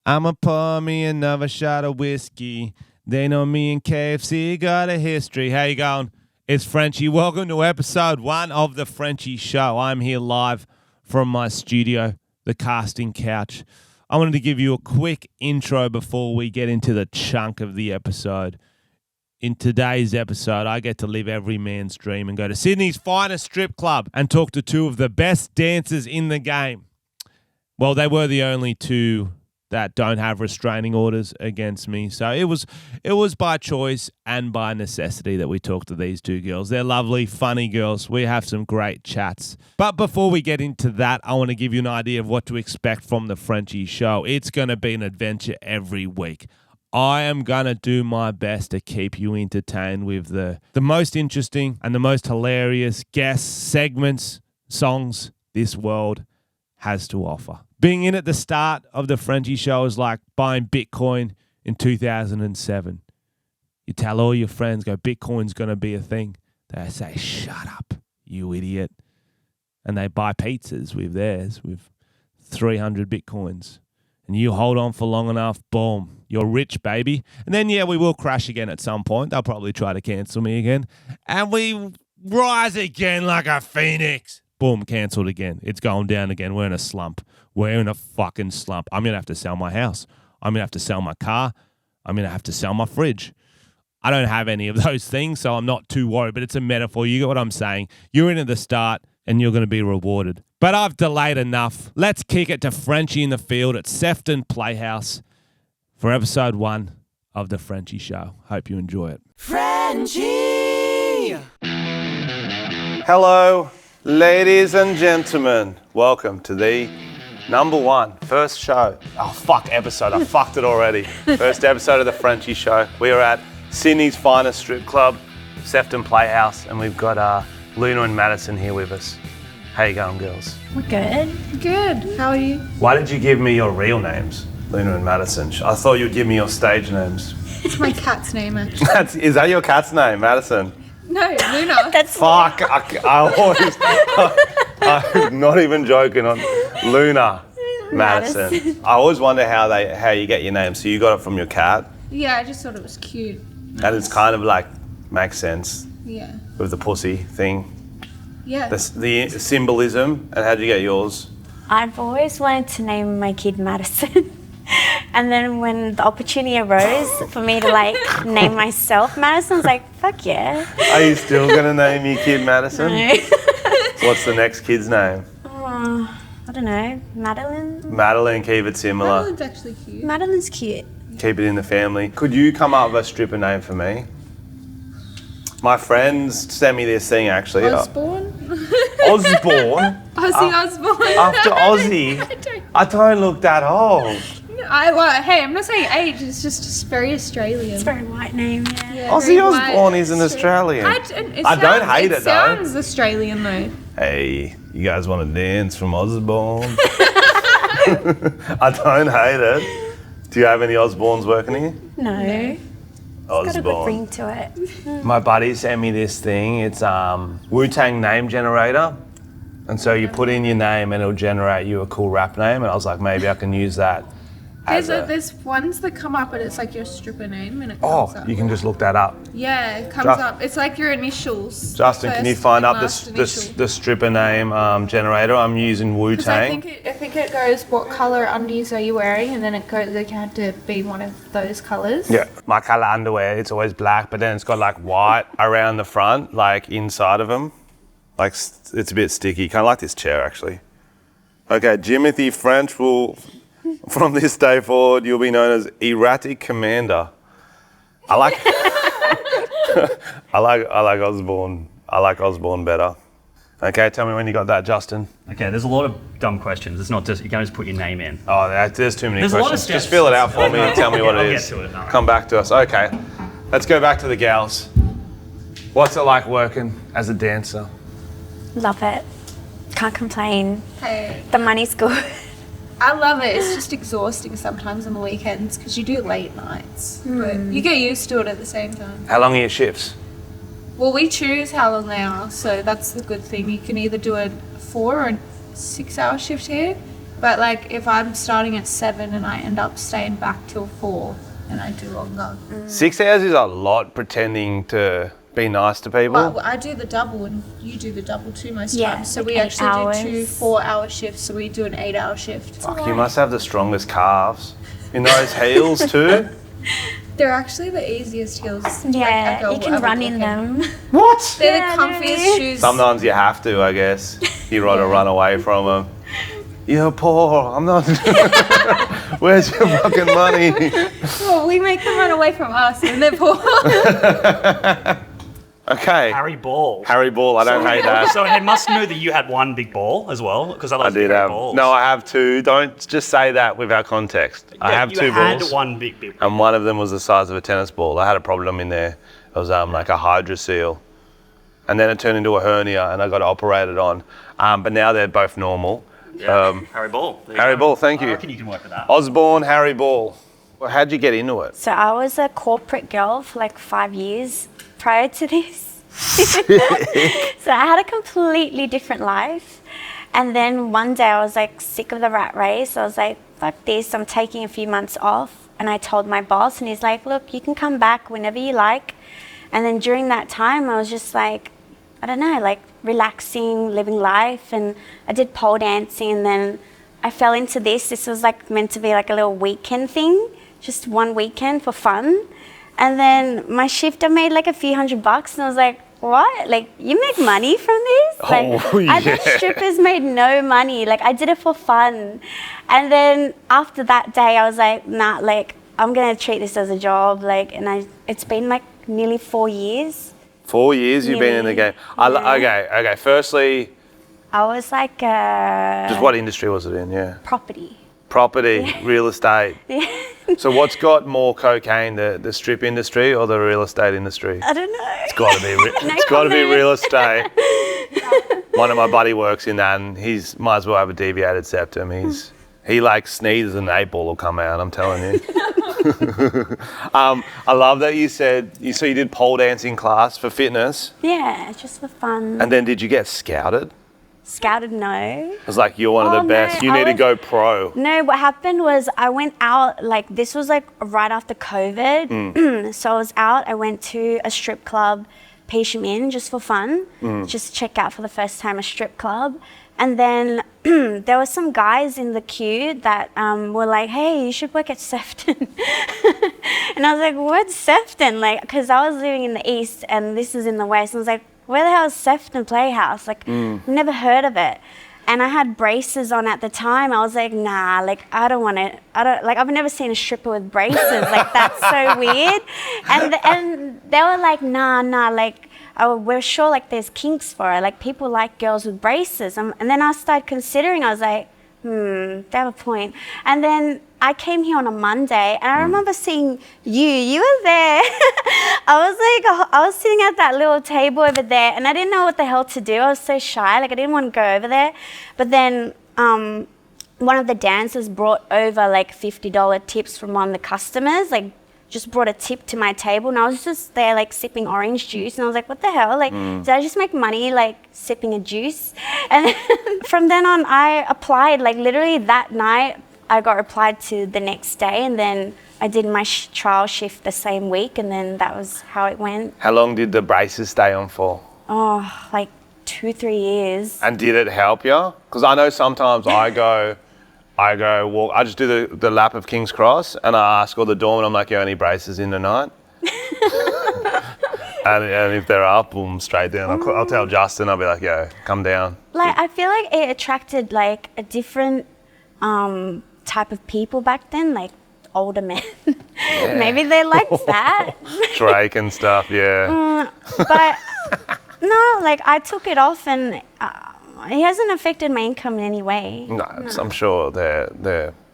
I'ma pour me another shot of whiskey. They know me and KFC got a history. How you going? It's Frenchy. Welcome to episode 1 of the Frenchy Show. I'm here live from my studio, the casting couch. I wanted to give you a quick intro before we get into the chunk of the episode. In today's episode, I get to live every man's dream and go to Sydney's finest strip club and talk to two of the best dancers in the game. Well, they were the only two that don't have restraining orders against me. So it was by choice and by necessity that we talked to these two girls. They're lovely, funny girls. We have some great chats. But before we get into that, I want to give you an idea of what to expect from the Frenchy Show. It's going to be an adventure every week. I am going to do my best to keep you entertained with the most interesting and the most hilarious guests, segments, songs this world has to offer. Being in at the start of the Frenchy Show is like buying Bitcoin in 2007. You tell all your friends, go, Bitcoin's going to be a thing. They say, shut up, you idiot. And they buy pizzas with theirs, with 300 Bitcoins. And you hold on for long enough, boom, you're rich, baby. And then, we will crash again at some point. They'll probably try to cancel me again. And we rise again like a phoenix. Boom, cancelled again. It's going down again. We're in a slump. We're in a fucking slump. I'm going to have to sell my house. I'm going to have to sell my car. I'm going to have to sell my fridge. I don't have any of those things, so I'm not too worried, but it's a metaphor. You get what I'm saying? You're in at the start, and you're going to be rewarded. But I've delayed enough. Let's kick it to Frenchy in the field at Sefton Playhouse for episode 1 of The Frenchy Show. Hope you enjoy it. Frenchy! Hello, ladies and gentlemen. Welcome to the first show. Oh, fuck, episode. I fucked it already. First episode of The Frenchy Show. We are at Sydney's finest strip club, Sefton Playhouse, and we've got Luna and Madison here with us. How you going, girls? We're good. Good. How are you? Why did you give me your real names, Luna and Madison? I thought you'd give me your stage names. It's my cat's name, actually. Is that your cat's name, Madison? No, Luna. That's Fuck, I'm not even joking on Luna Madison. I always wonder how you get your name. So you got it from your cat? Yeah, I just thought it was cute. And it's kind of like, makes sense. Yeah. With the pussy thing. Yeah. The symbolism. And how'd you get yours? I've always wanted to name my kid Madison. And then when the opportunity arose for me to name myself Madison, I was like, fuck yeah. Are you still going to name your kid Madison? No. What's the next kid's name? I don't know. Madeline? Madeline, keep it similar. Madeline's actually cute. Madeline's cute. Keep it in the family. Could you come up with a stripper name for me? My friends sent me this thing actually. Osborne? Osborne? Ozzy Osborne. After Ozzy? I don't look that old. Hey, I'm not saying age, it's just very Australian. It's a very white name, yeah. Yeah, Ozzy very Osborne white, is an Australian. I don't hate it though. It sounds Australian though. Hey, you guys want to dance from Osborne? I don't hate it. Do you have any Osbornes working here? No. It's got a good ring to it. My buddy sent me this thing. It's Wu-Tang name generator. And so you put in your name and it'll generate you a cool rap name. And I was like, maybe I can use that. There's ones that come up and it's like your stripper name and it comes up. You can just look that up. Yeah, it comes up. It's like your initials. Justin, can you find up the stripper name generator? I'm using Wu-Tang. I think it goes, what colour undies are you wearing? And then it goes, they have to be one of those colours. Yeah, my colour underwear, it's always black, but then it's got like white around the front, like inside of them. Like it's a bit sticky, kind of like this chair actually. Okay, Jimothy French will... From this day forward, you'll be known as Erratic Commander. I like Osborne. I like Osborne better. Okay, tell me when you got that, Justin. Okay, there's a lot of dumb questions. It's not just, you can't just put your name in. Oh, there's too many questions. A lot of steps. Just fill it out for me and tell me what it is. I'll get to it. Come back to us. Okay, let's go back to the gals. What's it like working as a dancer? Love it. Can't complain. Hey. The money's good. I love it. It's just exhausting sometimes on the weekends because you do late nights. But you get used to it at the same time. How long are your shifts? Well, we choose how long they are, so that's the good thing. You can either do a 4 or a 6 hour shift here, But like if I'm starting at 7 and I end up staying back till 4, and I do longer. 6 hours is a lot pretending to be nice to people. But I do the double and you do the double too most Yeah, times. So like we 8 actually hours. do 2 4-hour shifts. So we do an 8-hour shift. Fuck, you must have the strongest calves. In those heels too? They're actually the easiest heels. Yeah, a girl you will can ever run walk in them. What? They're Yeah, the comfiest really. shoes. Sometimes you have to, I guess. You got to run away from them. You're poor. I'm not. Where's your fucking money? Well, we make them run away from us and they're poor. Okay. Harry Ball. Harry Ball. I don't hate that. So it must know that you had one big ball as well, because I otherwise did Harry have. balls. No, I have two. Don't just say that without context. I have you 2 had balls. one big. And one of them was the size of a tennis ball. I had a problem in there. It was like a hydrocele. And then it turned into a hernia and I got operated on. But now they're both normal. Yeah. Harry Ball. There you Harry go. Ball, thank I you. reckon you can work with that. Osborne, Harry Ball. Well, how'd you get into it? So I was a corporate girl for like 5 years prior to this. So I had a completely different life. And then one day I was like sick of the rat race. I was like, fuck this, I'm taking a few months off. And I told my boss and he's like, look, you can come back whenever you like. And then during that time I was just like, I don't know, like relaxing, living life. And I did pole dancing and then I fell into this. This was like meant to be like a little weekend thing, just one weekend for fun. And then my shift, I made like a few $100 and I was like, what? Like, you make money from this? Like, Oh, I thought yeah. strippers made no money. Like, I did it for fun. And then after that day, I was like, nah, like, I'm going to treat this as a job. Like, and it's been like nearly 4 years. 4 years you've been in the game. Yeah. Okay. Firstly, I was like, just what industry was it in? Yeah. property. Property, real estate. Yeah. So what's got more cocaine, the strip industry or the real estate industry? I don't know. It's got to be. No It's got to be comment. real estate. One of my buddy works in that, and he's might as well have a deviated septum. He like sneezes and an 8 ball will come out. I'm telling you. I love that you said you did pole dancing class for fitness, Yeah, just for fun. and then did you get scouted? Scouted, no. It was like you're one of Oh, the best. no, You I need to was- go pro. No, what happened was I went out, like this was like right after COVID. So I was out, I went to a strip club, Peasham Inn, just for fun, just check out for the first time a strip club. And then there were some guys in the queue that were like, hey, you should work at Sefton. And I was like, what's Sefton? Like, because I was living in the east and this is in the west. And I was like, where the hell is Sefton Playhouse? Like, never heard of it. And I had braces on at the time. I was like, nah, like, I don't want it. Like, I've never seen a stripper with braces. Like, that's so weird. And they were like, nah, like, oh, we're sure, like, there's kinks for it. Like, people like girls with braces. And then I started considering, I was like, they have a point. And then I came here on a Monday, and I remember seeing you were there. I was sitting at that little table over there, and I didn't know what the hell to do. I was so shy, like I didn't want to go over there. But then one of the dancers brought over like $50 tips from one of the customers, like just brought a tip to my table, and I was just there like sipping orange juice, and I was like, what the hell? Like, did I just make money like sipping a juice? And then from then on, I applied, like literally that night, I got applied to the next day, and then I did my trial shift the same week, and then that was how it went. How long did the braces stay on for? Oh, like 2-3 years. And did it help you? Because I know sometimes I go walk. I just do the lap of King's Cross, and I ask all the doormen, I'm like, "You any braces in tonight?" and if they're up, boom, straight down. I'll tell Justin. I'll be like, "Yo, come down." Like, I feel like it attracted like a different type of people back then, like older men. Maybe they liked that. Drake and stuff, yeah. But no, like I took it off, and it hasn't affected my income in any way. No, I'm sure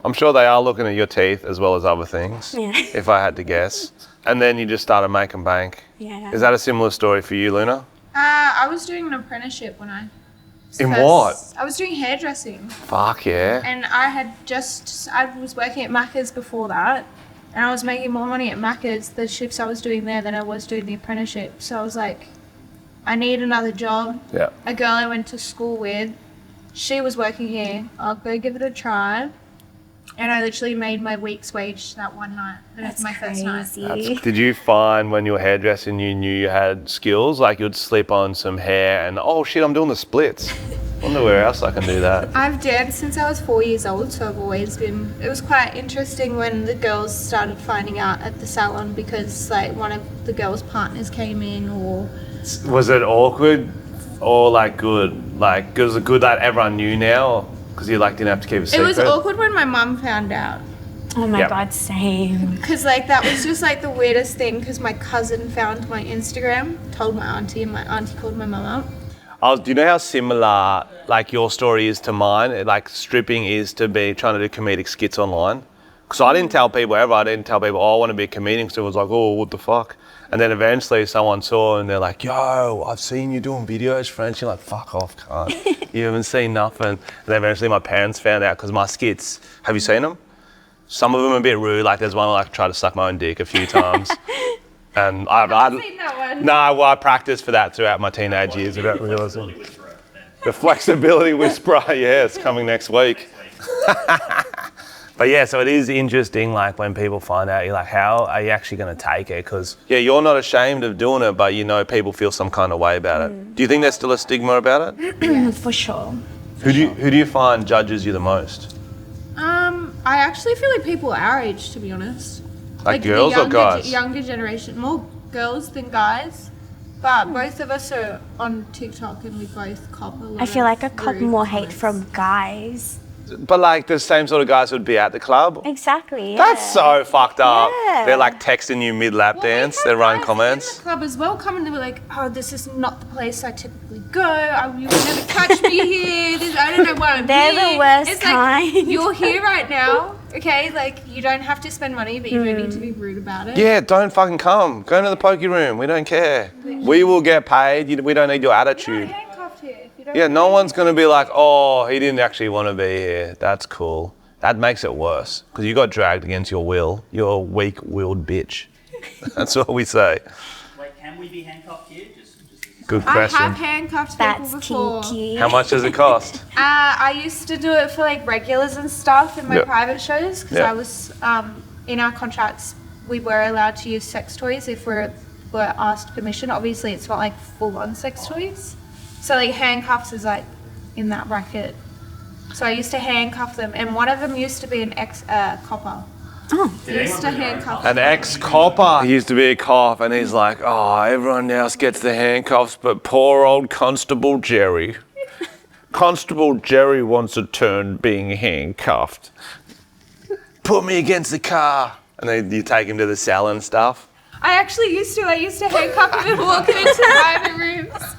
I'm sure they are looking at your teeth as well as other things. Yeah. If I had to guess. And then you just started making bank. Yeah. Is that a similar story for you, Luna? I was doing an apprenticeship when I In what? I was doing hairdressing, Fuck yeah. and I was working at Macca's before that, and I was making more money at Macca's, the shifts I was doing there, than I was doing the apprenticeship. So I was like, I need another job. Yeah. A girl I went to school with, she was working here. I'll go give it a try. And I literally made my week's wage that one night. And it's my first night. Did you find when you were hairdressing you knew you had skills? Like you'd slip on some hair and, oh shit, I'm doing the splits. Wonder where else I can do that. I've danced since I was 4 years old, so I've always been... It was quite interesting when the girls started finding out at the salon because like one of the girls' partners came in or... Was it awkward or like good? Like, was it good that everyone knew now? Because you like didn't have to keep a secret? It was awkward when my mum found out. Oh my Yep. God, same. Because like that was just like the weirdest thing because my cousin found my Instagram, told my auntie, and my auntie called my mum up. Do you know how similar like your story is to mine? Like stripping is to be trying to do comedic skits online. Because I didn't tell people ever. I didn't tell people, oh, I want to be a comedian. So it was like, oh, what the fuck? And then eventually someone saw and they're like, yo, I've seen you doing videos, French. You're like, fuck off, cunt. You haven't seen nothing. And then eventually my parents found out because my skits, have you seen them? Some of them are a bit rude. Like there's one where I tried to suck my own dick a few times. And I've seen that one. No, well, I practiced for that throughout my teenage years without realising. The flexibility whisperer, yeah, it's coming next week. But yeah, so it is interesting, like when people find out, you're like, how are you actually going to take it? Because yeah, you're not ashamed of doing it, but you know people feel some kind of way about it. Do you think there's still a stigma about it? For sure. Who do you find judges you the most? I actually feel like people our age, to be honest. Like the girls or guys? Younger generation, more girls than guys. But both of us are on TikTok and we both cop a lot I feel of like I cop rude more hate comments. from guys. But like the same sort of guys would be at the club? Exactly. Yeah. That's so fucked up. Yeah. They're like texting you mid-lap dance, they're writing comments. In the club as well, come and they were like, "Oh, this is not the place I typically go. You would never catch me here. I don't know why I'm They're here." the worst It's kind. like you're here right now, okay? Like you don't have to spend money, but you don't need to be rude about it. Yeah, don't fucking come. Go into the pokey room. We don't care. We will get paid. We don't need your You're not attitude. handcuffed here. If you don't Yeah, no one's going to be like, oh, he didn't actually want to be here. That's cool. That makes it worse because you got dragged against your will. You're a weak-willed bitch. That's what we say. Wait, can we be handcuffed here? Good I question. have handcuffed people That's before. kinky. How much does it cost? I used to do it for like regulars and stuff in my Yep. private shows because Yep. I was in our contracts we were allowed to use sex toys if we're asked permission. Obviously, it's not like full-on sex toys. So like handcuffs is like in that bracket. So I used to handcuff them, and one of them used to be an ex-copper. He used to handcuff An ex-copper. He used to be a cop, and he's like, oh, everyone else gets the handcuffs, but poor old Constable Jerry. Constable Jerry wants a turn being handcuffed. Put me against the car. And then you take him to the cell and stuff. I actually used to. I used to handcuff him and walk him into private rooms.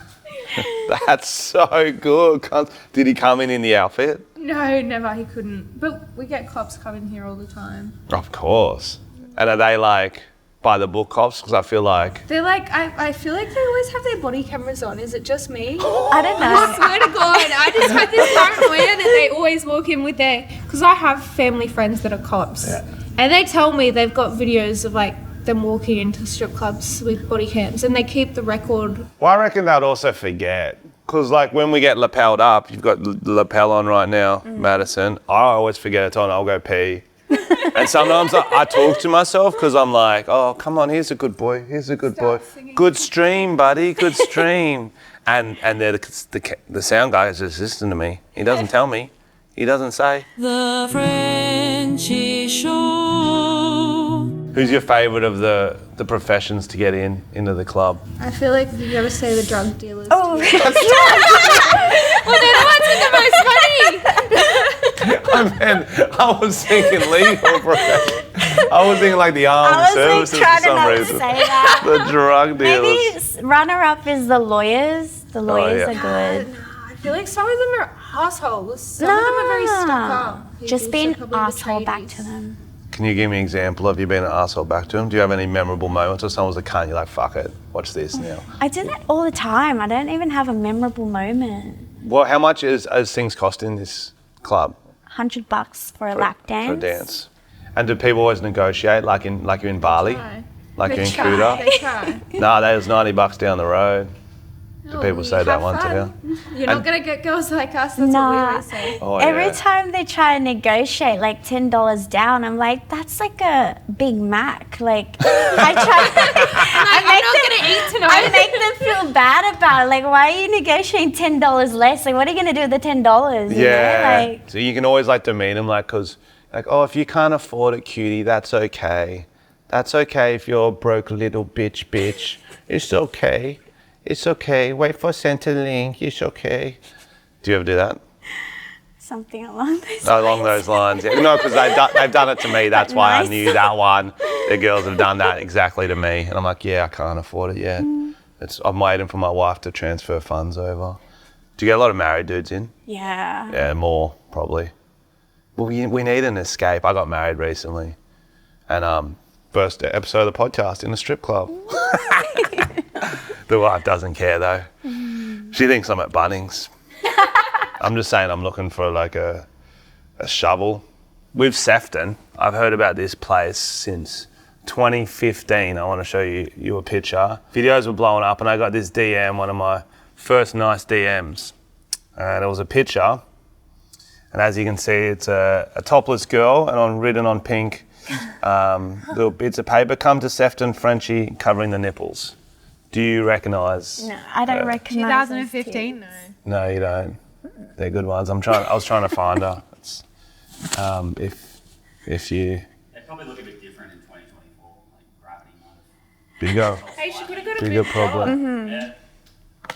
That's so good. Did he come in the outfit? No, never. He couldn't. But we get cops coming here all the time. Of course. And are they like by the book cops? Because I feel like... They're like, I feel like they always have their body cameras on. Is it just me? I don't I know. swear to God, I just had this paranoia that they always walk in with their... Because I have family friends that are cops. Yeah. And they tell me they've got videos of like them walking into strip clubs with body cams and they keep the record. Well, I reckon they'd also forget. Because like when we get lapelled up, you've got the lapel on right now, Madison. I always forget it's on. I'll go pee. And sometimes I talk to myself because I'm like, oh, come on, here's a good boy. Here's a good boy. singing. Good stream, buddy. Good stream. and they're the sound guy is just listening to me. He doesn't tell me. He doesn't say. The Frenchy Show. Who's your favourite of the professions to get into the club? I feel like you gotta say the drug dealers. Oh, Well, they're the ones with the most money. I was thinking legal profession. I was thinking like the armed I was services like trying for to some not reason. say that. The drug dealers. Maybe runner-up is the lawyers. The lawyers yeah. are good. I feel like some of them are assholes. Some of them are very stuck up. Just people, be so an probably the asshole back tradies. to them. Can you give me an example of you being an asshole back to him? Do you have any memorable moments or someone was a cunt, you're like, fuck it, watch this now? I do that all the time. I don't even have a memorable moment. Well, how much is things cost in this club? $100 for a lap dance. For a dance. And do people always negotiate like you're in Bali? Try. Like They you're in try, Kuta? They try. Nah, that was $90 down the road. Do people say that one to you? You're not gonna get girls like us. That's what we Nah. always say. Oh, Every yeah. time they try to negotiate like $10 down, I'm like, that's like a Big Mac. Like, I make them feel bad about it. Like, why are you negotiating $10 less? Like, what are you gonna do with the $10? You know? Yeah. Like, So you can always like demean them, like, cause like, oh, if you can't afford it, cutie, that's okay. That's okay if you're a broke little bitch. It's okay. It's okay. Wait for Centrelink. It's okay. Do you ever do that? something along those Along those lines. Yeah. No, because they've done it to me. That's why Nice. I knew that one. The girls have done that exactly to me. And I'm like, yeah, I can't afford it yet. I'm waiting for my wife to transfer funds over. Do you get a lot of married dudes in? Yeah. Yeah, more, probably. Well, we need an escape. I got married recently. And first episode of the podcast in a strip club. The wife doesn't care, though. She thinks I'm at Bunnings. I'm just saying I'm looking for like a shovel. With Sefton, I've heard about this place since 2015. I want to show you a picture. Videos were blowing up and I got this DM, one of my first nice DMs. And it was a picture. And as you can see, it's a topless girl and written on pink little bits of paper, come to Sefton Frenchy covering the nipples. Do you recognise? No, I don't recognize. 2015, no. No, you don't. They're good ones. I was trying to find her. It's, if you They probably look a bit different in 2024, like gravity might bigger Hey, she could have got a bigger big problem. have.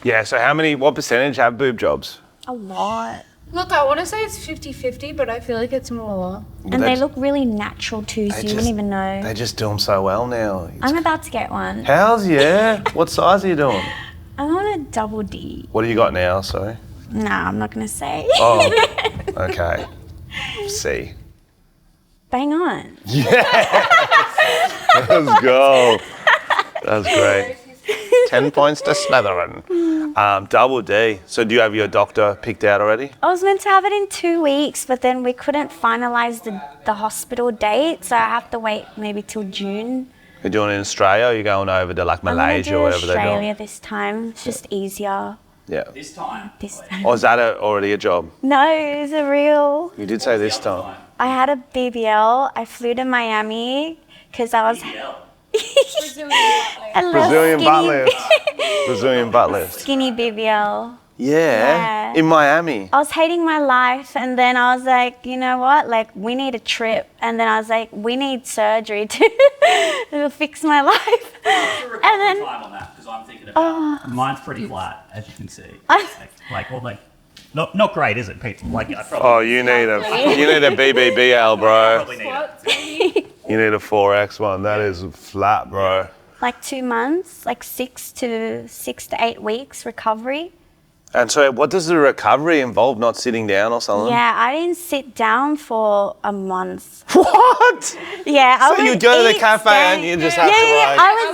Yeah. So what percentage have boob jobs? A lot. Look, I want to say it's 50-50, but I feel like it's more. And they look really natural too, so you wouldn't even know. They just do them so well now. I'm about to get one. Hells yeah. What size are you doing? I'm on a double D. What do you got now? Sorry. Nah, I'm not gonna say. Oh. Okay. C. Bang on. Let's go. That's great. 10 points to Slytherin. Double D. So do you have your doctor picked out already? I was meant to have it in 2 weeks, but then we couldn't finalize the hospital date, so I have to wait maybe till June. You're doing it in Australia or you're going over to like Malaysia or I'm whatever gonna do they're doing? Australia this time. It's just easier Yeah. This time. this time. Or is that already a job? No, it's a real. You did say this time. I had a BBL. I flew to Miami because I was. a little Brazilian butt skinny- lift. Brazilian butt lift. Skinny BBL. Yeah. Yeah. In Miami. I was hating my life, and then I was like, you know what? Like, we need a trip. And then I was like, we need surgery to fix my life. And then time on that because I'm thinking about mine's pretty flat, as you can see. Not great, is it, Pete? Like I probably Oh, you need a BBBL, bro. probably need it. You need a 4X one. That is flat, bro. like 2 months, like 6 to 8 weeks recovery. And so what does the recovery involve? Not sitting down or something? Yeah, I didn't sit down for a month. What? Yeah, I So you would go to the eat, cafe and stay- you just have to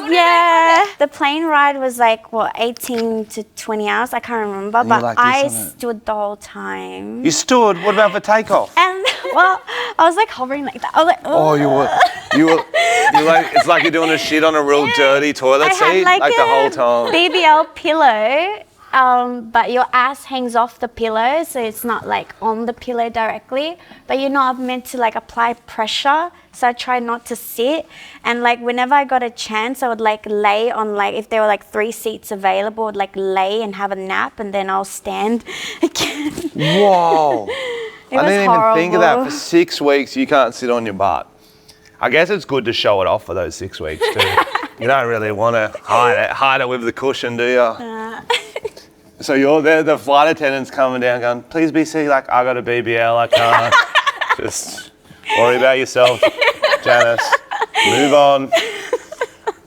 like... The plane ride was like, 18 to 20 hours, I can't remember, And you're but like this I on it. stood the whole time. You stood? What about for takeoff? And, well, I was like hovering like that. I was like, Oh, you were like, it's like you're doing a shit on a real dirty toilet I seat, had like the whole time. BBL pillow, but your ass hangs off the pillow, so it's not like on the pillow directly. But you're not meant to like apply pressure, so I tried not to sit. And like whenever I got a chance, I would like lay on like if there were like 3 seats available, I would like lay and have a nap, and then I'll stand again. Whoa. It I was didn't horrible. even think of that. For 6 weeks, you can't sit on your butt. I guess it's good to show it off for those 6 weeks too. You don't really want to hide it with the cushion, do you? So you're there, the flight attendant's coming down going, please be seated, like, I got a BBL, I can't. Just worry about yourself, Janice. Move on.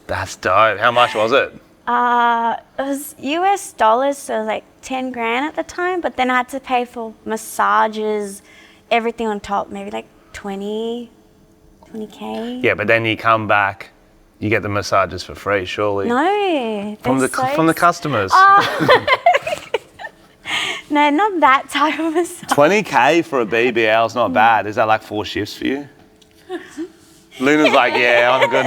That's dope. How much was it? It was US dollars, so it was like 10 grand at the time, but then I had to pay for massages, everything on top, maybe like 20K. Yeah, but then you come back, you get the massages for free, surely. No. From the customers. No, not that type of massage. 20K for a BBL is not bad. Is that like 4 shifts for you? Luna's like, yeah, on a good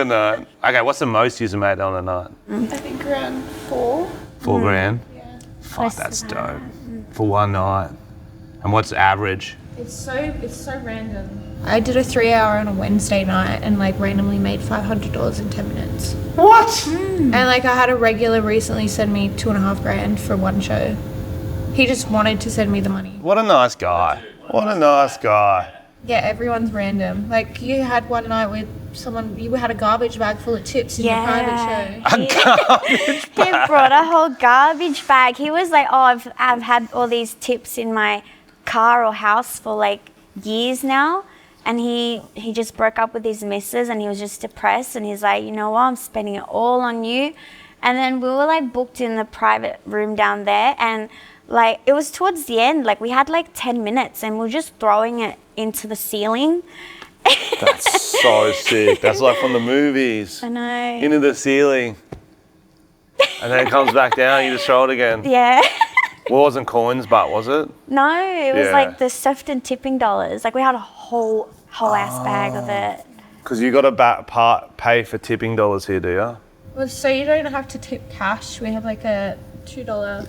night. Okay, what's the most you've made on a night? I think around 4. 4 grand? Yeah. Fuck, Close that's to dope. that. For one night. And what's the average? It's so random. I did a 3-hour on a Wednesday night and like randomly made $500 in 10 minutes. What? And like I had a regular recently send me 2.5 grand for one show. He just wanted to send me the money. What a nice guy. What a nice guy. Yeah, everyone's random. Like you had one night with someone, you had a garbage bag full of tips in your private show. He brought a whole garbage bag. He was like, "Oh, I've had all these tips in my car or house for like years now." And he just broke up with his missus and he was just depressed. And he's like, "You know what? I'm spending it all on you." And then we were like booked in the private room down there, and like it was towards the end. Like we had like 10 minutes, and we were just throwing it into the ceiling. That's so sick. That's like from the movies. I know. Into the ceiling. And then it comes back down, you just throw it again. Yeah. Well, it wasn't coins, but was it? No, it was Yeah. like the Sefton tipping dollars. Like we had a whole ass bag of it. Because you got to pay for tipping dollars here, do you? Well, so you don't have to tip cash. We have like a $2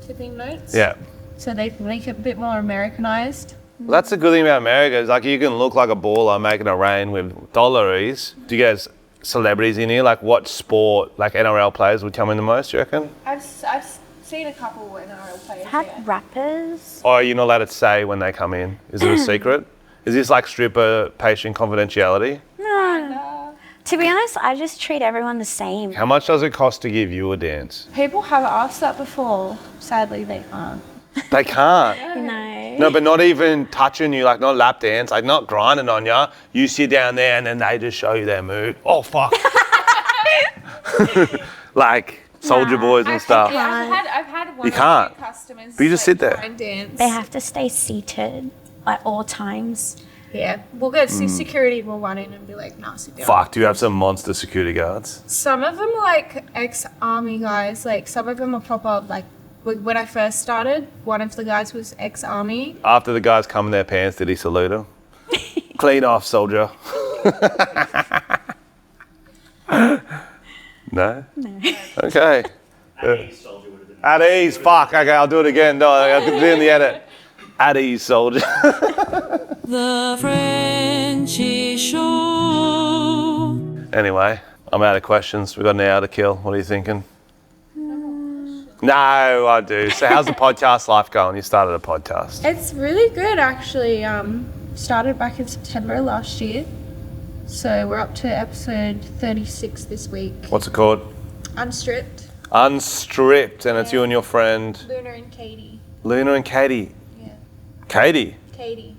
tipping notes. Yeah. So they can make it a bit more Americanized. Well, that's the good thing about America is like you can look like a baller making it rain with dollaries. Do you guys celebrities in here? Like what sport, like NRL players would come in the most, do you reckon? I've seen a couple NRL players. Had rappers. Or you're not allowed to say when they come in? Is it a secret? Is this like stripper patient confidentiality? No. To be honest, I just treat everyone the same. How much does it cost to give you a dance? People have asked that before. Sadly, they can't. They can't. No. No, but not even touching you, like not lap dance, like not grinding on you. You sit down there and then they just show you their move. Oh, fuck. Like Soldier Boys and stuff. Yeah, I've had one You can't. or two customers. But you just sit there. try and dance. They have to stay seated at all times. Yeah, we'll get security will run in and be like, "Nah, sit down." Fuck, do you have some monster security guards? Some of them are like ex-army guys. Like some of them are proper. Like when I first started, one of the guys was ex-army. After the guys come in their pants, did he salute them? Clean off, soldier. No? No. Okay. At ease, fuck. Okay, I'll do it again. No, I can do it in the edit. At ease, soldier. The Frenchy Show. Anyway, I'm out of questions. We've got an hour to kill. What are you thinking? No, I do. So how's the podcast life going? You started a podcast. It's really good, actually. Started back in September last year. So we're up to episode 36 this week. What's it called? Unstripped. Unstripped, and it's you and your friend Luna and Katie. Luna and Katie. Yeah. Katie. Katie.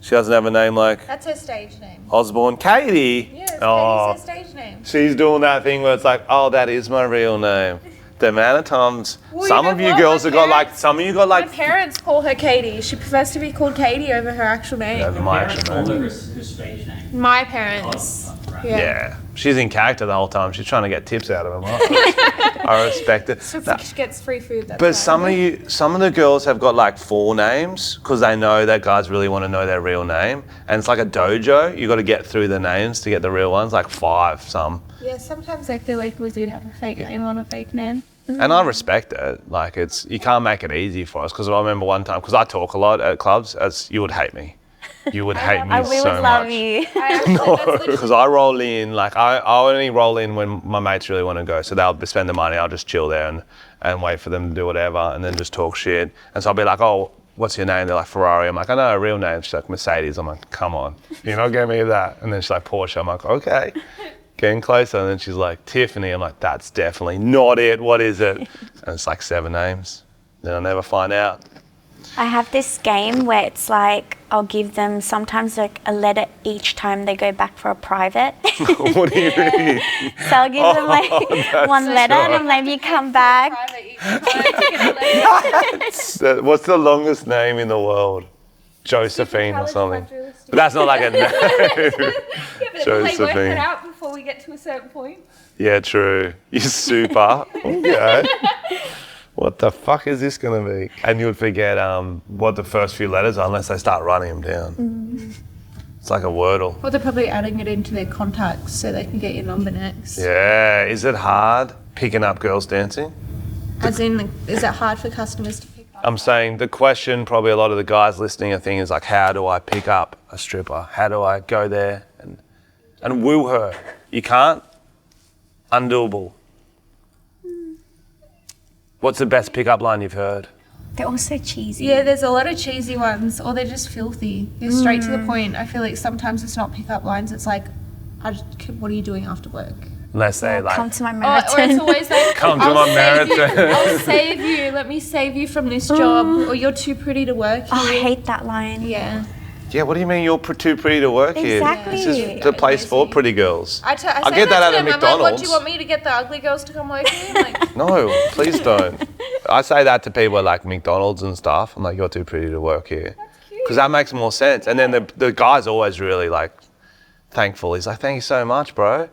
She doesn't have a name like That's her stage name. Osborne. Katie. Yeah, Oh, Katie's her stage name. she's doing that thing where it's like, oh, that is my real name. The amount of times Well, some you of know you what? girls My have got like, parents- some of you got My like, parents call her Katie. She prefers to be called Katie over her actual name. over my actual name. Her stage name. My parents. Yeah, she's in character the whole time. She's trying to get tips out of him. I respect it. So No, she gets free food. That's but why. some of the girls have got like 4 names because they know that guys really want to know their real name, and it's like a dojo. You got to get through the names to get the real ones. Like 5 some. Yeah, sometimes I feel like we do have a fake name on a fake name. And I respect it. Like you can't make it easy for us. Because I remember one time, because I talk a lot at clubs, as you would hate me. You would hate me We would so love much. you. No, because I roll in, like I only roll in when my mates really want to go. So they'll spend the money, I'll just chill there and wait for them to do whatever and then just talk shit. And so I'll be like, oh, what's your name? They're like, Ferrari. I'm like, I know a real name. She's like, Mercedes. I'm like, come on. You're not getting me that. And then she's like, Porsche. I'm like, okay. Getting closer. And then she's like, Tiffany. I'm like, that's definitely not it. What is it? And it's like 7 names. Then I'll never find out. I have this game where it's like I'll give them sometimes like a letter each time they go back for a private. What do you mean? So I'll give them like one letter and I'm like, you come back. What's the longest name in the world? Josephine or something. But that's not like a name. Josephine. out before we get to a certain point. Yeah, true. You're super. Okay. What the fuck is this going to be? And you would forget what the first few letters are unless they start writing them down. It's like a Wordle. Well, they're probably adding it into their contacts so they can get your number next. Yeah. Is it hard picking up girls dancing? As in, is it hard for customers to pick up? I'm saying the question probably a lot of the guys listening are thinking is like, how do I pick up a stripper? How do I go there and woo her? You can't? Undoable. What's the best pickup line you've heard? They're all so cheesy. Yeah, there's a lot of cheesy ones, or they're just filthy. They're straight to the point. I feel like sometimes it's not pickup lines. It's like, what are you doing after work? Let's say like, Come to my Or marathon. it's always like, come to my marathon. I'll save you. Let me save you from this job. Or you're too pretty to work here. Oh, I hate that line. Yeah. Yeah, what do you mean you're too pretty to work here? Exactly. This is the place for pretty girls. I say get that to at a them, I'm like, what, McDonald's. do you want me to get the ugly girls to come work here? I'm like, No, please don't. I say that to people at like McDonald's and stuff. I'm like, you're too pretty to work here. Because that makes more sense. And then the guy's always really like thankful. He's like, thank you so much, bro. I'm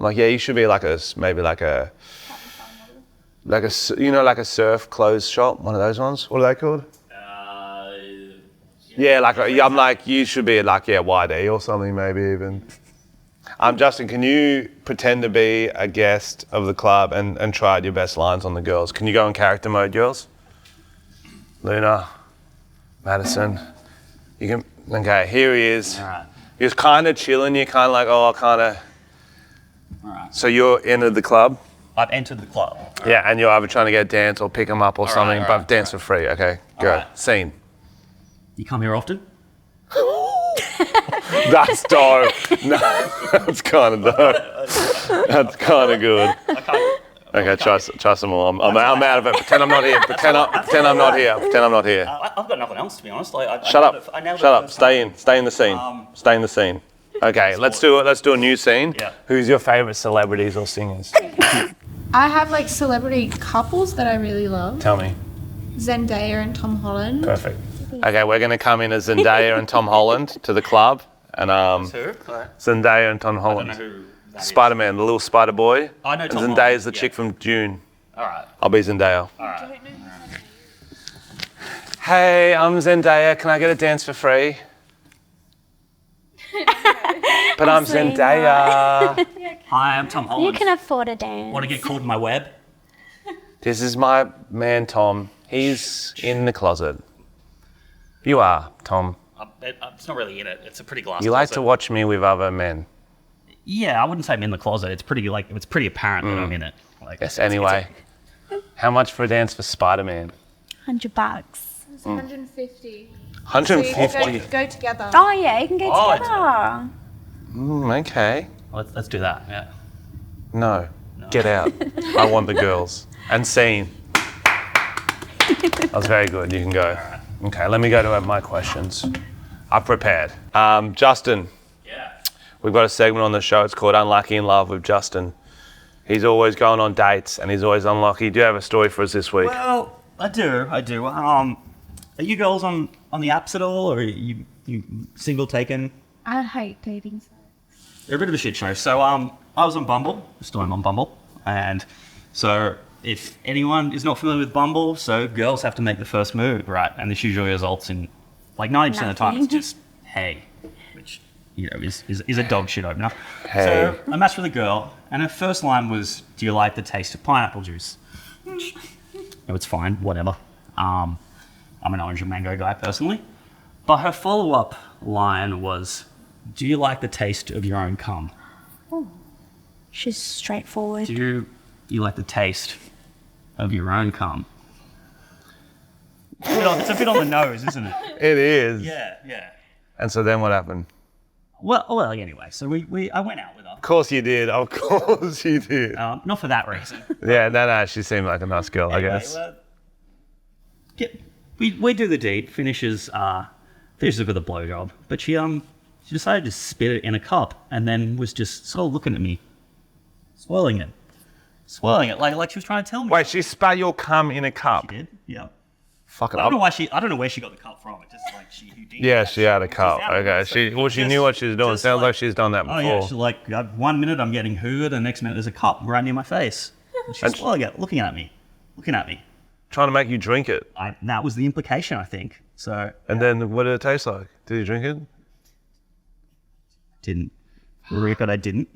like, yeah, you should be like maybe like a surf clothes shop, one of those ones. What are they called? Yeah, I'm like, you should be like, YD or something maybe even. Justin, can you pretend to be a guest of the club and try out your best lines on the girls? Can you go in character mode, girls? Luna, Madison, you can, okay, here he is. All right. He was kind of chilling, you're kind of like, All right. So you're entered the club? I've entered the club. Yeah, and you're either trying to get a dance or pick them up or something, all but right, dance for free, okay? Go, right. Scene. You come here often? That's dope. No, that's kind of dope. That's kind of good. Okay, try some more. I'm out of it. Pretend I'm not here. Pretend I'm not here. Pretend I'm not here. I've got nothing else, to be honest. Shut up. Shut up. Stay in the scene. Stay in the scene. Okay, let's do a new scene. Yeah. Who's your favourite celebrities or singers? I have like celebrity couples that I really love. Tell me. Zendaya and Tom Holland. Perfect. Okay, we're going to come in as Zendaya and Tom Holland to the club. And Who? Zendaya and Tom I Holland. don't know who that is. Spider-Man, the little spider boy. I know And Tom Zendaya's Holland, the yeah. chick from Dune. All right. I'll be Zendaya. All right. Hey, I'm Zendaya. Can I get a dance for free? But I'm Zendaya. Hi, I'm Tom Holland. You can afford a dance. Want to get caught in my web? This is my man, Tom. He's in the closet. You are, Tom. It's not really in it. It's a pretty glass You like closet. to watch me with other men. Yeah, I wouldn't say I'm in the closet. It's pretty apparent that I'm in it. Like, Yes, anyway. How much for a dance for Spider-Man? $100. It's 150. 150. Go together. Oh yeah, you can go Oh, together. Okay. Let's do that. Yeah. No. Get out. I want the girls. And scene. That was very good. You can go. Okay, let me go to my questions. I've prepared. Justin. Yeah. We've got a segment on the show. It's called Unlucky in Love with Justin. He's always going on dates and he's always unlucky. Do you have a story for us this week? Well, I do. Are you girls on the apps at all, or are you single taken? I hate dating sites. They're a bit of a shit show. So I was on Bumble. Still am on Bumble, and so if anyone is not familiar with Bumble, so girls have to make the first move, right? And this usually results in like 90% of the time it's just hey, which is a dog shit opener. Hey. So I matched with a girl, and her first line was, "Do you like the taste of pineapple juice?" Which, it's fine, whatever. I'm an orange and mango guy personally. But her follow-up line was, "Do you like the taste of your own cum?" She's straightforward. Do you like the taste of your own cum? It's a bit on the nose, isn't it? It is. Yeah. And so then what happened? Well. Anyway, so I went out with her. Of course you did. Of course you did. Not for that reason. Yeah, no, she seemed like a nice girl, I Anyway, guess. We do the deed. Finishes with a blowjob, but she decided to spit it in a cup and then was just sort of looking at me, swirling it like she was trying to tell me. Wait, she spat your cum in a cup? She did? Yeah. Fucking I don't know where she got the cup from. It just like she Houdini. Yeah, she had a cup. out of Okay, it, so she just- knew what she was doing. just Sounds like like- she's done that before. Oh yeah, she's like 1 minute I'm getting hoovered, the next minute there's a cup right near my face. And she's swirling it, looking at me. Trying to make you drink it. That was the implication, I think. So And then what did it taste like? Did you drink it? didn't. But I didn't.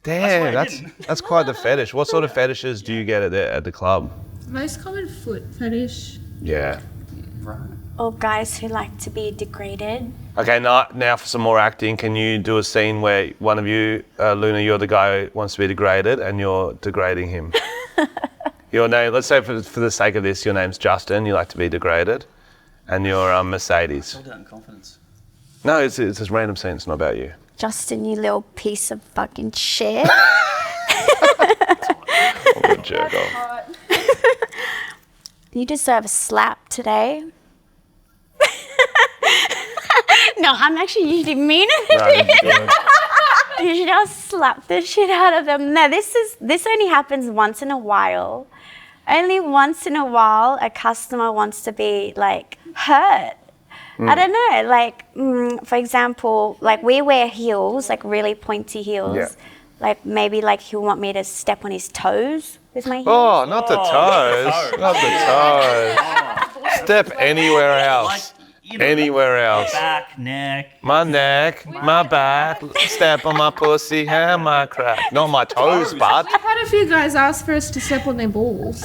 Damn, I didn't. that's quite the fetish. What sort of fetishes do you get at the club? Most common foot fetish. Yeah. Right. Or guys who like to be degraded. Okay, now for some more acting. Can you do a scene where one of you, Luna, you're the guy who wants to be degraded and you're degrading him? Your name, let's say for the sake of this, your name's Justin, you like to be degraded, and you're Mercedes. Hold that in confidence. No, it's a random scene, it's not about you. Justin, you little piece of fucking shit. I'm a jerk off. You deserve a slap today. No, I'm actually usually mean. No, Usually I'll slap the shit out of them. No, this only happens once in a while. Only once in a while a customer wants to be like hurt. I don't know, like for example, like we wear heels, like really pointy heels. Yeah. Like maybe like he'll want me to step on his toes with my heels. Oh, not the toes. Not the toes. Step anywhere else. Anywhere else. Back, neck. My neck, my back, step on my pussy and my crack. Not my toes, bud. I've had a few guys ask for us to step on their balls.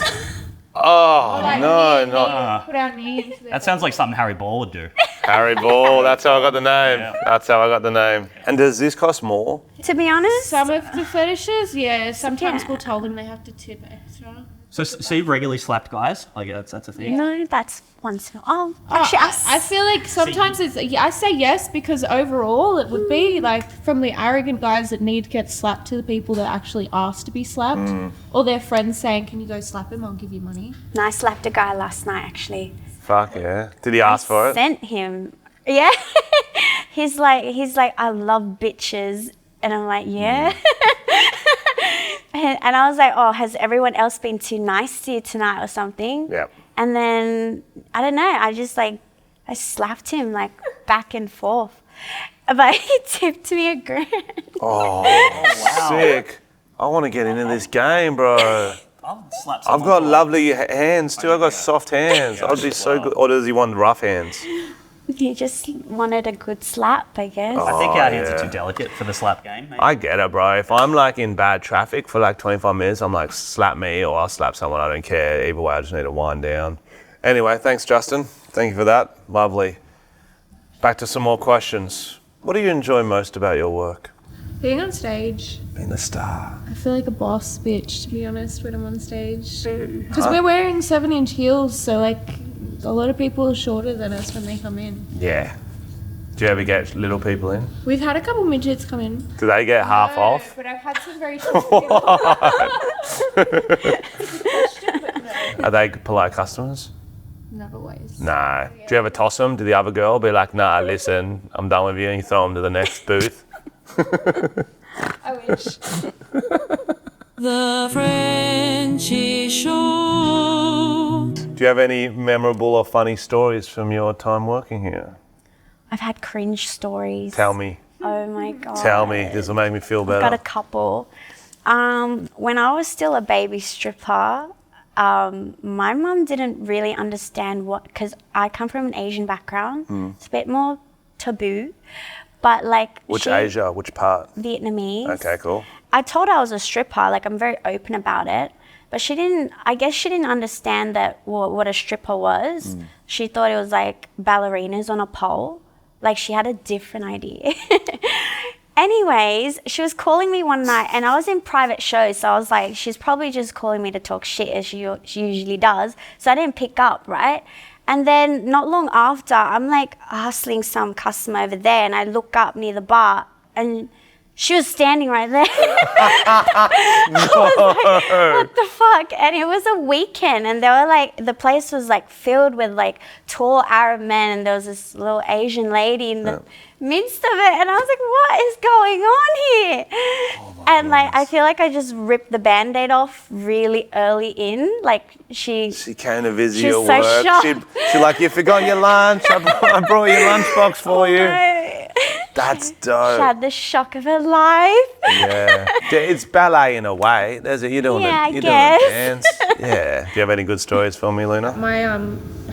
Oh, no, knee, not Put our knee into their That sounds like something Harry Ball would do. Harry Ball. That's how I got the name. Yeah. That's how I got the name. And does this cost more? To be honest, Some of the fetishes, yeah. Sometimes Yeah. we'll tell them they have to tip extra. So you've regularly slapped guys? Like that's a thing? no, that's once in a while. Oh, actually, I feel like sometimes I say yes because overall it would be like from the arrogant guys that need to get slapped to the people that actually ask to be slapped, or their friends saying, "Can you go slap him? I'll give you money." No, I slapped a guy last night actually. Fuck yeah. Did he ask for it? Sent him. Yeah. he's like, I love bitches. And I'm like, yeah. And I was like, oh, has everyone else been too nice to you tonight or something? Yeah. And then, I don't know, I slapped him like back and forth. But he tipped me $1,000. Oh, sick. I want to get into this game, bro. I'll slap I've someone got for- lovely hands too. I've got soft hands. I'd be so good. Or does he want rough hands? He just wanted a good slap, I guess. I think our hands yeah. are too delicate for the slap game. Maybe. I get it, bro. If I'm like in bad traffic for like 25 minutes, I'm like, slap me or I'll slap someone. I don't care. Either way, I just need to wind down. Anyway, thanks, Justin. Thank you for that. Lovely. Back to some more questions. What do you enjoy most about your work? Being on stage, Being the star. I feel like a boss bitch, to be honest, when I'm on stage. Because we're wearing 7-inch heels, so like a lot of people are shorter than us when they come in. Yeah. Do you ever get little people in? We've had a couple midgets come in. Do they get half off? But I've had some very short Are they polite customers? Not always. Nah. Do you ever toss them to the other girl? Be like, nah, listen, I'm done with you, and you throw them to the next booth? I wish. The Frenchy Show. Do you have any memorable or funny stories from your time working here? I've had cringe stories. Tell me. Oh my God. Tell me. This will make me feel better. Got a couple. When I was still a baby stripper, my mum didn't really understand because I come from an Asian background. It's a bit more taboo, but like Which Asia? Which part? Vietnamese. Okay, cool. I told her I was a stripper, like I'm very open about it, but I guess she didn't understand that what a stripper was. She thought it was like ballerinas on a pole. Like she had a different idea. Anyways, she was calling me one night and I was in private shows, so I was like, she's probably just calling me to talk shit as she usually does. So I didn't pick up, right? And then not long after, I'm like hustling some customer over there and I look up near the bar and she was standing right there. I was like, what the fuck? And it was a weekend and they were like, the place was like filled with like tall Arab men and there was this little Asian lady in the midst of it. And I was like, what is going on here? And like, I feel like I just ripped the Band-Aid off really early in. Like She came to visit She your was so work. shocked. She like, you forgot your lunch. I brought your lunchbox for you. No. That's She dope. had the shock of her life. Yeah. It's ballet in a way. There's a, you're doing Yeah, I a guess. dance. Yeah. Do you have any good stories for me, Luna? My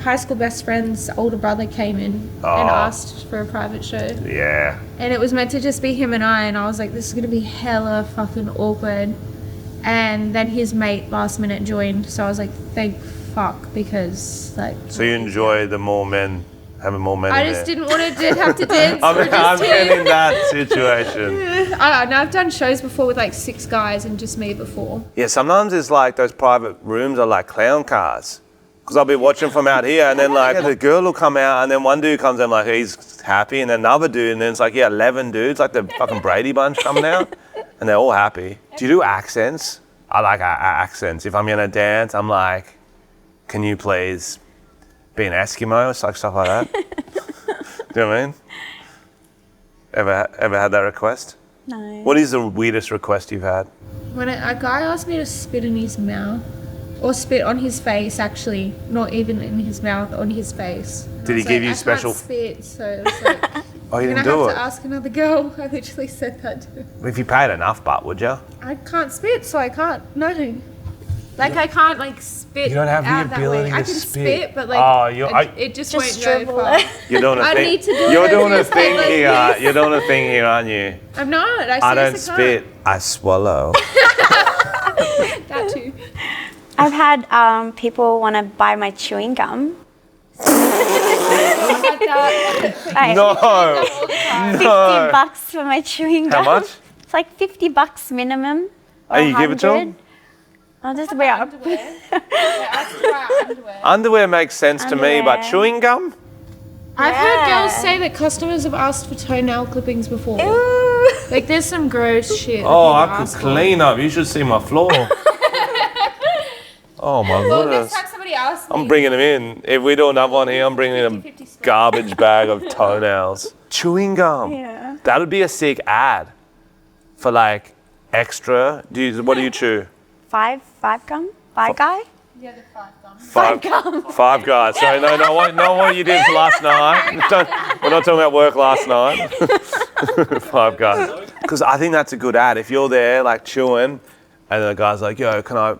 high school best friend's older brother came in and asked for a private show. Yeah. And it was meant to just be him and I was like, this is going to be hella fucking awkward. And then his mate last minute joined. So I was like, thank fuck, because like... So you enjoy having more men I in just there? didn't want to have to dance. I'm in that situation. I don't know, I've done shows before with like 6 guys and just me before. Yeah, sometimes it's like those private rooms are like clown cars. Because I'll be watching from out here and then like the girl will come out and then one dude comes in like he's happy and then another dude and then it's like 11 dudes, like the fucking Brady Bunch coming out and they're all happy. Do you do accents? I like accents. If I'm going to dance, I'm like, can you please be an Eskimo or stuff like that? Do you know what I mean? Ever had that request? No. What is the weirdest request you've had? When a guy asked me to spit in his mouth, or spit on his face actually, not even in his mouth, on his face. Did he give you I special... can't spit, so it's like, Oh, you I'm didn't gonna do have it? to ask another girl. I literally said that to him. If you paid enough, but would you? I can't spit, so I can't, no. Like I can't like spit You don't have the out that ability way. to I can spit. but like it just won't dribble go it. far. You're doing a I thing. need to do You're it. doing a Just like thing this. here. You're doing a thing here, aren't you? I'm not. I don't seriously spit. I swallow. Can't. That too. I've had people want to buy my chewing gum. Like, No. 50 bucks for my chewing How gum. much? It's like $50 minimum. Or Oh, you give it to 'em? 100. I'll just wear up. Underwear makes sense to me, but Underwear. chewing gum? I've heard Yeah. girls say that customers have asked for toenail clippings before. Ooh. Like there's some gross shit. Oh, that I people could ask for. clean up. You should see my floor. Oh my Well, goodness. next time somebody asks me. I'm bringing them in. If we do another one here, I'm bringing in a 50 split. garbage bag of toenails. Chewing gum. Yeah. That would be a sick ad for like extra. What do you chew? Five gum? Five guy? Yeah, the 5 gum. Five guys. So no, what you did for last night. We're not talking about work last night. Five guys. Because I think that's a good ad. If you're there like chewing, and the guy's like, "Yo, can I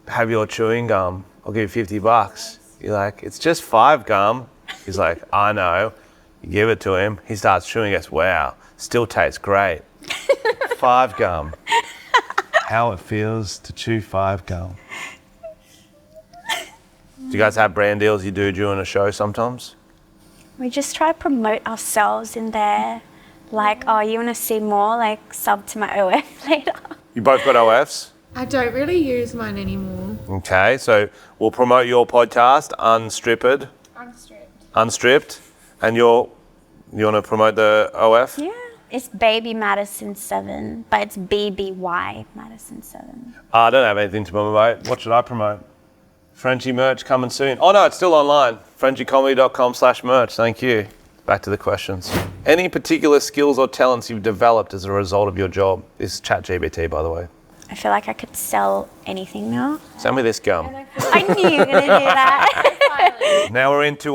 have your chewing gum? I'll give you $50." You're like, "It's just 5 gum." He's like, "I know." You give it to him. He starts chewing. He goes, "Wow, still tastes great." 5 gum. How it feels to chew 5 gum. Do you guys have brand deals you do during a show sometimes? We just try to promote ourselves in there. Like, oh, you want to see more? Like, sub to my OF later. You both got OFs? I don't really use mine anymore. Okay, so we'll promote your podcast, Unstripped, I'm stripped. Unstripped, and you want to promote the OF? Yeah. It's Baby Madison 7, but it's BBY Madison 7. I don't have anything to promote. What should I promote? Frenchy merch coming soon. Oh no, it's still online. FrenchyComedy.com/merch. Thank you. Back to the questions. Any particular skills or talents you've developed as a result of your job? This is ChatGPT, by the way. I feel like I could sell anything now. Send me this gum. I knew you were going to do that. Now we're into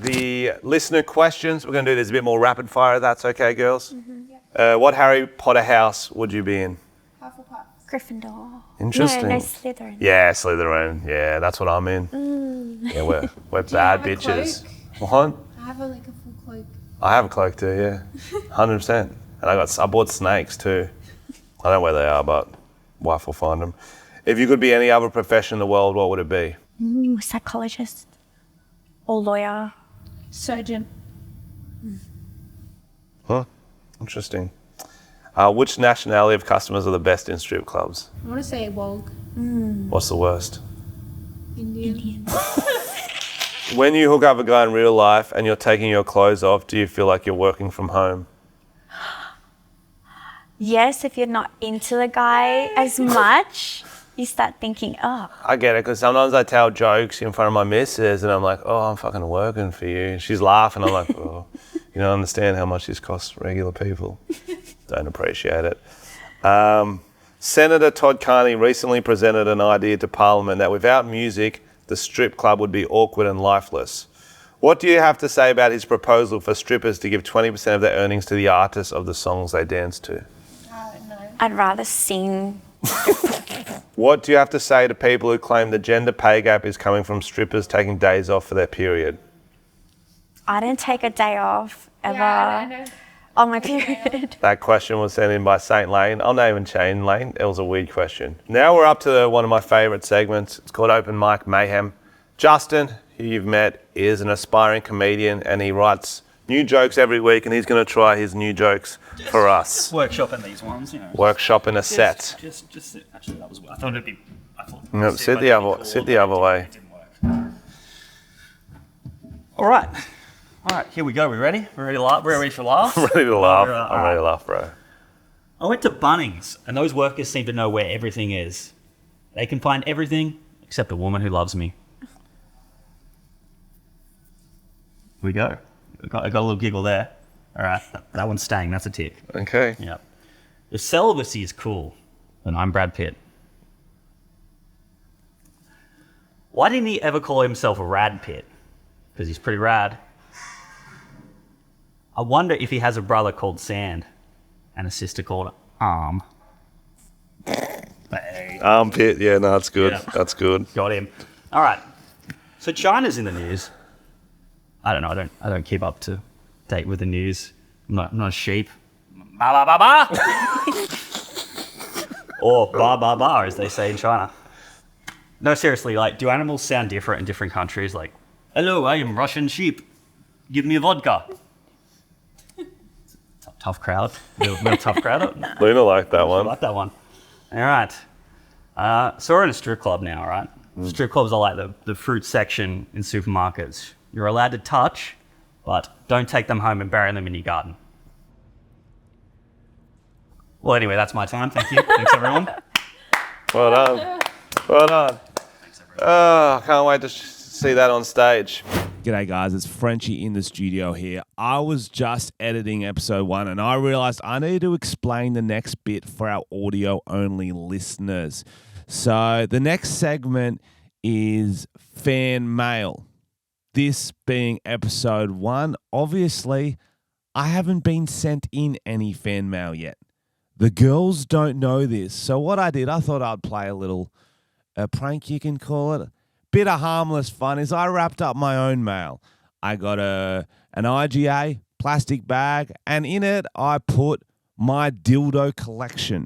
the listener questions. We're going to do this a bit more rapid fire, if that's okay, girls? What Harry Potter house would you be in? Hufflepuff. Gryffindor. Interesting. No, Slytherin. Yeah, Slytherin. Yeah, that's what I'm in. Yeah, we're bad have a bitches. cloak? What? I have like a full cloak. I have a cloak too, yeah. 100%. And I bought snakes too. I don't know where they are, but wife will find them. If you could be any other profession in the world, what would it be? Psychologist. Or lawyer. Surgeon. Huh? Interesting. Which nationality of customers are the best in strip clubs? I want to say Wog. What's the worst? Indian. When you hook up a guy in real life and you're taking your clothes off, do you feel like you're working from home? Yes, if you're not into the guy as much, you start thinking, oh, I get it, because sometimes I tell jokes in front of my missus and I'm like, oh, I'm fucking working for you. And she's laughing. I'm like, oh, you don't understand how much this costs regular people. Don't appreciate it. Senator Todd Carney recently presented an idea to Parliament that without music, the strip club would be awkward and lifeless. What do you have to say about his proposal for strippers to give 20% of their earnings to the artists of the songs they dance to? No. I'd rather sing What do you have to say to people who claim the gender pay gap is coming from strippers taking days off for their period? I didn't take a day off ever I know. on my period. That question was sent in by St. Lane. I'll name and Chain Lane. It was a weird question. Now we're up to one of my favourite segments. It's called Open Mic Mayhem. Justin, who you've met, is an aspiring comedian and he writes new jokes every week and he's going to try his new jokes for us. Workshopping these ones, Workshopping a set. Just actually, that was. I thought it'd be. No, sit the other way. It didn't work. All right. Here we go. We ready? We're ready to laugh. We're ready for laughs. Ready to laugh. All I'm ready to laugh, bro. I went to Bunnings, and those workers seem to know where everything is. They can find everything except a woman who loves me. Here we go. I got a little giggle there. All right, that one's staying. That's a tick. Okay. Yep. If celibacy is cool, then I'm Brad Pitt. Why didn't he ever call himself a Rad Pitt? Because he's pretty rad. I wonder if he has a brother called Sand and a sister called Arm. Hey. Armpit, yeah, no, that's good. Yeah. That's good. Got him. All right. So China's in the news. I don't know. I don't keep up to date with the news. I'm not a sheep. Ba ba ba ba. Or ba ba ba, as they say in China. No, seriously. Like, do animals sound different in different countries? Like, hello, I am Russian sheep. Give me a vodka. Tough crowd. Real tough crowd. Luna liked that I one. like that one. All right. So we're in a strip club now, right? Strip clubs are like the fruit section in supermarkets. You're allowed to touch, but don't take them home and bury them in your garden. Well, anyway, that's my time. Thank you. Thanks, everyone. Well done. Well done. Oh, I can't wait to see that on stage. G'day guys, it's Frenchy in the studio here. I was just editing episode 1 and I realised I needed to explain the next bit for our audio-only listeners. So the next segment is fan mail. This being episode 1, obviously I haven't been sent in any fan mail yet. The girls don't know this. So what I did, I thought I'd play a prank you can call it. Bit of harmless fun is I wrapped up my own mail. I got an IGA plastic bag and in it I put my dildo collection.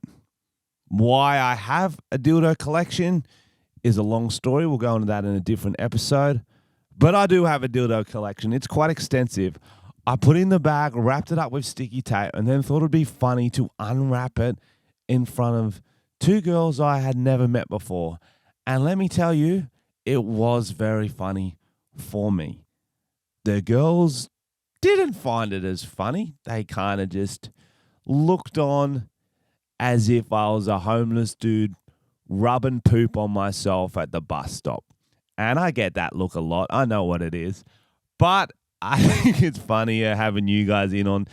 Why I have a dildo collection is a long story. We'll go into that in a different episode. But I do have a dildo collection. It's quite extensive. I put it in the bag, wrapped it up with sticky tape, and then thought it'd be funny to unwrap it in front of 2 girls I had never met before. And let me tell you, it was very funny for me. The girls didn't find it as funny. They kind of just looked on as if I was a homeless dude rubbing poop on myself at the bus stop. And I get that look a lot. I know what it is. But I think it's funnier having you guys in on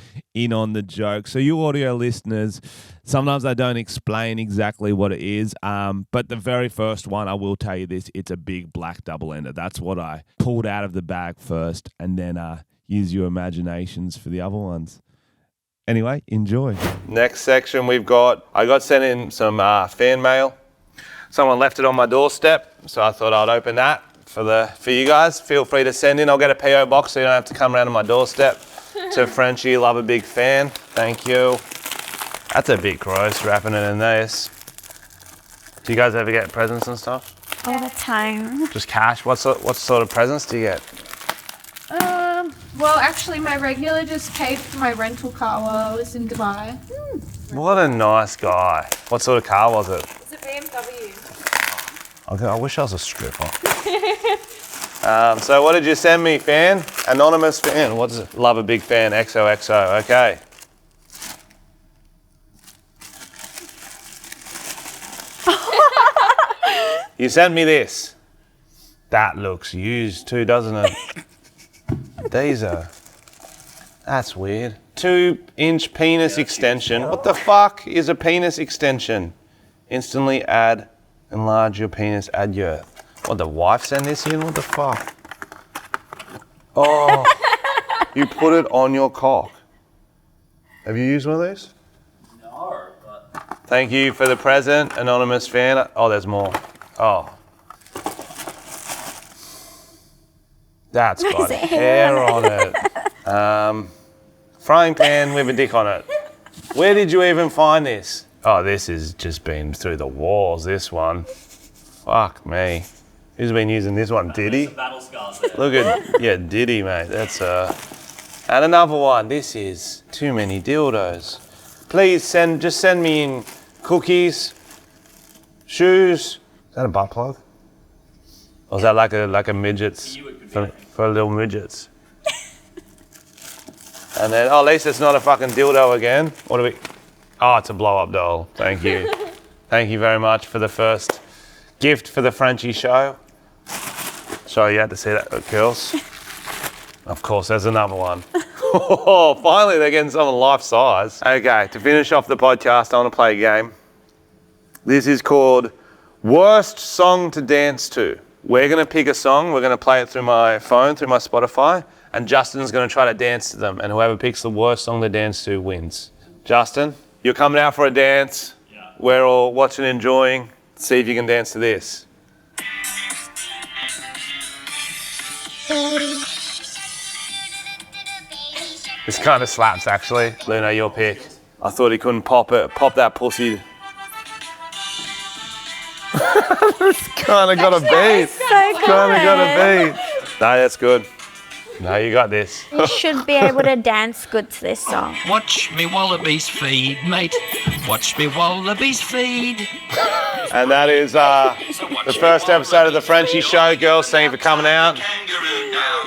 the joke. So you audio listeners, sometimes I don't explain exactly what it is. But the very first one, I will tell you this, it's a big black double-ender. That's what I pulled out of the bag first and then use your imaginations for the other ones. Anyway, enjoy. Next section I got sent in some fan mail. Someone left it on my doorstep, so I thought I'd open that for you guys. Feel free to send in. I'll get a PO box so you don't have to come around to my doorstep. To Frenchy, love a big fan. Thank you. That's a big gross, wrapping it in this. Do you guys ever get presents and stuff? All the time. Just cash? What sort of presents do you get? Well, actually, my regular just paid for my rental car while I was in Dubai. What a nice guy. What sort of car was it? It's a BMW. Okay, I wish I was a stripper. So what did you send me, fan? Anonymous fan. What is it? Love a big fan. XOXO. Okay. You sent me this. That looks used too, doesn't it? That's weird. 2-inch penis extension. What the fuck is a penis extension? Instantly enlarge your penis, add your... What, the wife send this in? What the fuck? Oh, you put it on your cock. Have you used one of these? No, but... Thank you for the present, anonymous fan. Oh, there's more. Oh. That's got hair on it. Frying pan with a dick on it. Where did you even find this? Oh, this has just been through the walls, this one. Fuck me. Who's been using this one? Diddy? Battle scars there. Look at, yeah, Diddy, mate. That's And another one. This is too many dildos. Please just send me in cookies, shoes. Is that a butt plug? Or is that like a midget's for little midgets? And then, at least it's not a fucking dildo again. What do we? Oh, it's a blow-up doll. Thank you. Thank you very much for the first gift for the Frenchy show. Sorry, you had to see that, girls. Of course, there's another one. Oh, finally, they're getting something life size. Okay, to finish off the podcast, I want to play a game. This is called Worst Song to Dance To. We're going to pick a song. We're going to play it through my phone, through my Spotify, and Justin's going to try to dance to them. And whoever picks the worst song to dance to wins. Justin, you're coming out for a dance. Yeah. We're all watching and enjoying. See if you can dance to this. This kind of slaps, actually. Luna, your pick. I thought he couldn't pop that pussy. It's kind of got a beat. Kind of got a beat. No, that's good. No, you got this. You should be able to dance good to this song. Watch me wallabies feed, mate. Watch me wallabies feed. And that is the first episode of the Frenchy Show. Girls, thank you for coming out.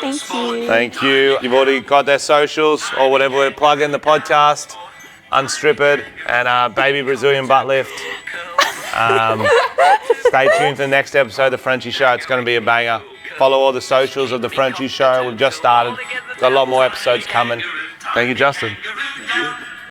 Thank you. Thank you. You've already got their socials or whatever. We're plugging the podcast, Unstripped, and Baby Brazilian Butt Lift. Stay tuned for the next episode of the Frenchy Show. It's going to be a banger. Follow all the socials of the Frenchy Show. We've just started. Got a lot more episodes coming. Thank you, Justin.